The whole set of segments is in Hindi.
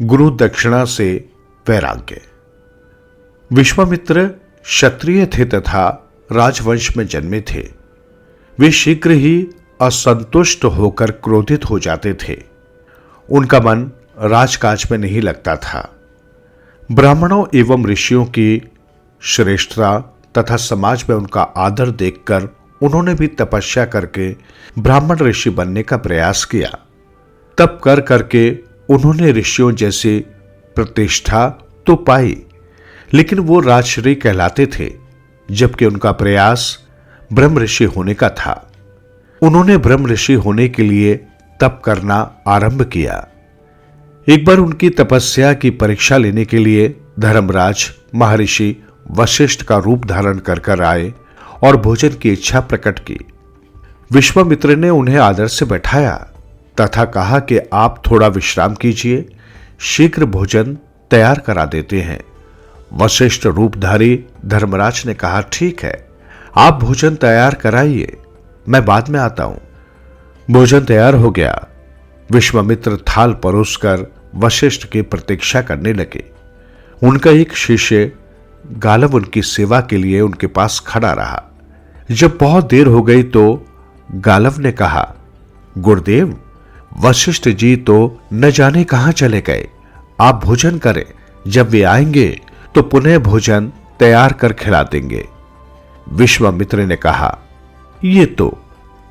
गुरु दक्षिणा से वैराग्य। विश्वामित्र क्षत्रिय थे तथा राजवंश में जन्मे थे। वे शीघ्र ही असंतुष्ट होकर क्रोधित हो जाते थे। उनका मन राजकाज में नहीं लगता था। ब्राह्मणों एवं ऋषियों की श्रेष्ठता तथा समाज में उनका आदर देखकर उन्होंने भी तपस्या करके ब्राह्मण ऋषि बनने का प्रयास किया। तप कर करके उन्होंने ऋषियों जैसी प्रतिष्ठा तो पाई, लेकिन वो राजश्री कहलाते थे, जबकि उनका प्रयास ब्रह्म ऋषि होने का था। उन्होंने ब्रह्म ऋषि होने के लिए तप करना आरंभ किया। एक बार उनकी तपस्या की परीक्षा लेने के लिए धर्मराज महर्षि वशिष्ठ का रूप धारण कर आए और भोजन की इच्छा प्रकट की। विश्वामित्र ने उन्हें आदर से बैठाया तथा कहा कि आप थोड़ा विश्राम कीजिए, शीघ्र भोजन तैयार करा देते हैं। वशिष्ठ रूपधारी धर्मराज ने कहा, ठीक है, आप भोजन तैयार कराइए, मैं बाद में आता हूं। भोजन तैयार हो गया। विश्वामित्र थाल परोसकर वशिष्ठ की प्रतीक्षा करने लगे। उनका एक शिष्य गालव उनकी सेवा के लिए उनके पास खड़ा रहा। जब बहुत देर हो गई तो गालव ने कहा, गुरुदेव, वशिष्ठ जी तो न जाने कहां चले गए। आप भोजन करें, जब वे आएंगे तो पुनः भोजन तैयार कर खिला देंगे। विश्वामित्र ने कहा, यह तो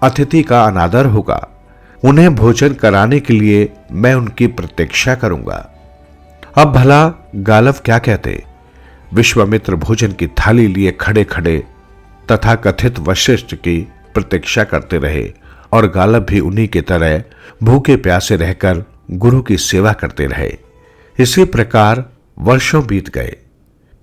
अतिथि का अनादर होगा। उन्हें भोजन कराने के लिए मैं उनकी प्रतीक्षा करूंगा। अब भला गालव क्या कहते। विश्वामित्र भोजन की थाली लिए खड़े खड़े तथा कथित वशिष्ठ की प्रतीक्षा करते रहे और गालव भी उन्हीं की तरह भूखे प्यासे रहकर गुरु की सेवा करते रहे। इसी प्रकार वर्षों बीत गए।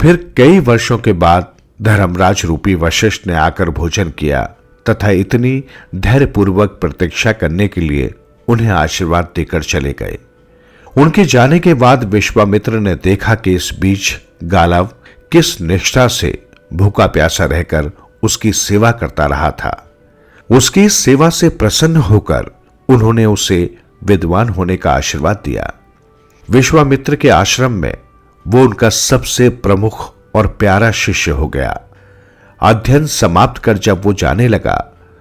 फिर कई वर्षों के बाद धर्मराज रूपी वशिष्ठ ने आकर भोजन किया तथा इतनी धैर्यपूर्वक प्रतीक्षा करने के लिए उन्हें आशीर्वाद देकर चले गए। उनके जाने के बाद विश्वामित्र ने देखा कि इस बीच गालव किस निष्ठा से भूखा प्यासा रहकर उसकी सेवा करता रहा था। उसकी सेवा से प्रसन्न होकर उन्होंने उसे विद्वान होने का आशीर्वाद दिया। विश्वामित्र के आश्रम में वो उनका सबसे प्रमुख और प्यारा शिष्य हो गया। अध्ययन समाप्त कर जब वो जाने लगा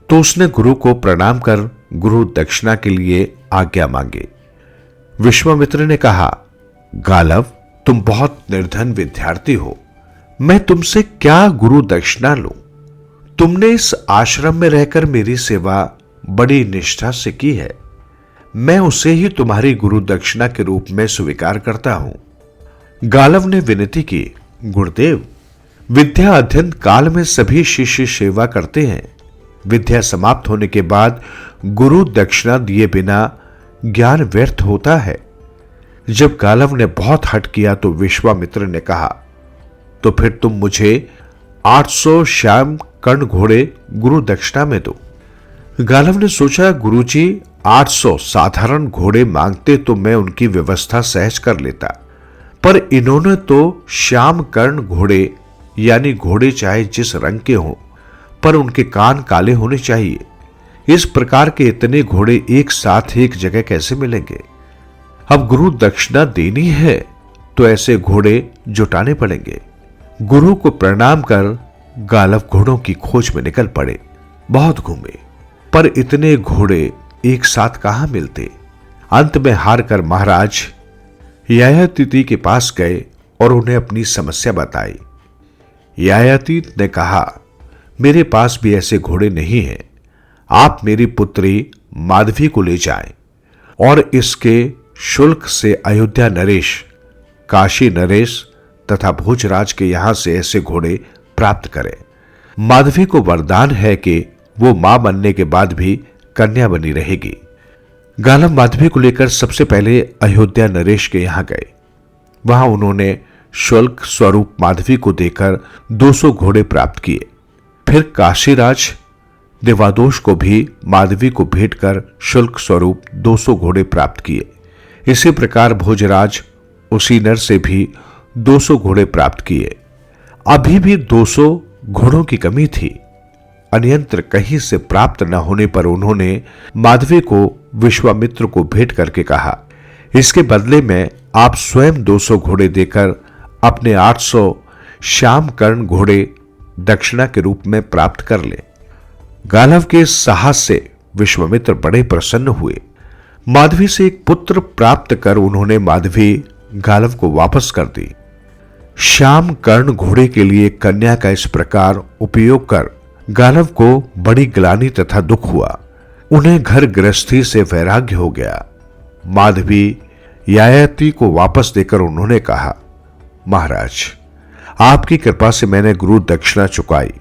तो उसने गुरु को प्रणाम कर गुरु दक्षिणा के लिए आज्ञा मांगी। विश्वामित्र ने कहा, गालव, तुम बहुत निर्धन विद्यार्थी हो, मैं तुमसे क्या गुरु दक्षिणा लूं? तुमने इस आश्रम में रहकर मेरी सेवा बड़ी निष्ठा से की है, मैं उसे ही तुम्हारी गुरु दक्षिणा के रूप में स्वीकार करता हूं। गालव ने विनती की, गुरुदेव, विद्या अध्ययन काल में सभी शिष्य सेवा करते हैं। विद्या समाप्त होने के बाद गुरु दक्षिणा दिए बिना ज्ञान व्यर्थ होता है। जब गालव ने बहुत हठ किया तो विश्वामित्र ने कहा, तो फिर तुम मुझे 800 श्याम कर्ण घोड़े गुरु दक्षिणा में दो। गालव ने सोचा, गुरुजी 800 साधारण घोड़े मांगते तो मैं उनकी व्यवस्था सहज कर लेता, पर इन्होंने तो श्याम कर्ण घोड़े यानी घोड़े चाहे जिस रंग के हों, पर उनके कान काले होने चाहिए। इस प्रकार के इतने घोड़े एक साथ एक जगह कैसे मिलेंगे? अब गुरु दक्षिणा देनी है तो ऐसे घोड़े जुटाने पड़ेंगे। गुरु को प्रणाम कर गालव घोड़ों की खोज में निकल पड़े। बहुत घूमे, पर इतने घोड़े एक साथ कहां मिलते। अंत में हार कर महाराज ययाति के पास गए और उन्हें अपनी समस्या बताई। ययाति ने कहा, मेरे पास भी ऐसे घोड़े नहीं हैं। आप मेरी पुत्री माधवी को ले जाएं और इसके शुल्क से अयोध्या नरेश, काशी नरेश तथा भोजराज के यहां से ऐसे घोड़े प्राप्त करें। माधवी को वरदान है कि वो मां बनने के बाद भी कन्या बनी रहेगी। गालव माधवी को लेकर सबसे पहले अयोध्या नरेश के यहां गए। वहां उन्होंने शुल्क स्वरूप माधवी को देकर 200 घोड़े प्राप्त किए। फिर काशीराज देवादोष को भी माधवी को भेंट कर शुल्क स्वरूप 200 घोड़े प्राप्त किए। इसी प्रकार भोजराज उसी नर से भी 200 घोड़े प्राप्त किए। अभी भी 200 घोड़ों की कमी थी। अन्यंत्र कहीं से प्राप्त न होने पर उन्होंने माधवी को विश्वामित्र को भेंट करके कहा, इसके बदले में आप स्वयं 200 घोड़े देकर अपने 800 श्याम कर्ण घोड़े दक्षिणा के रूप में प्राप्त कर ले। गालव के इस साहस से विश्वामित्र बड़े प्रसन्न हुए। माधवी से एक पुत्र प्राप्त कर उन्होंने माधवी गालव को वापस कर दी। श्याम कर्ण घोड़े के लिए कन्या का इस प्रकार उपयोग कर गालव को बड़ी ग्लानि तथा दुख हुआ। उन्हें घर गृहस्थी से वैराग्य हो गया। माधवी ययाति को वापस देकर उन्होंने कहा, महाराज, आपकी कृपा से मैंने गुरु दक्षिणा चुकाई।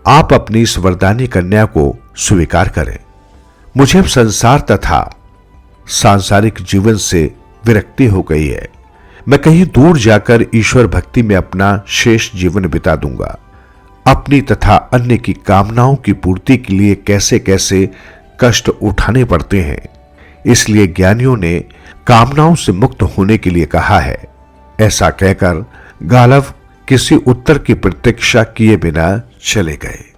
आप अपनी इस वरदानी कन्या को स्वीकार करें। मुझे अब संसार तथा सांसारिक जीवन से विरक्ति हो गई है। मैं कहीं दूर जाकर ईश्वर भक्ति में अपना शेष जीवन बिता दूंगा। अपनी तथा अन्य की कामनाओं की पूर्ति के लिए कैसे कैसे कष्ट उठाने पड़ते हैं। इसलिए ज्ञानियों ने कामनाओं से मुक्त होने के लिए कहा है। ऐसा कहकर गालव किसी उत्तर की प्रतीक्षा किए बिना चले गए।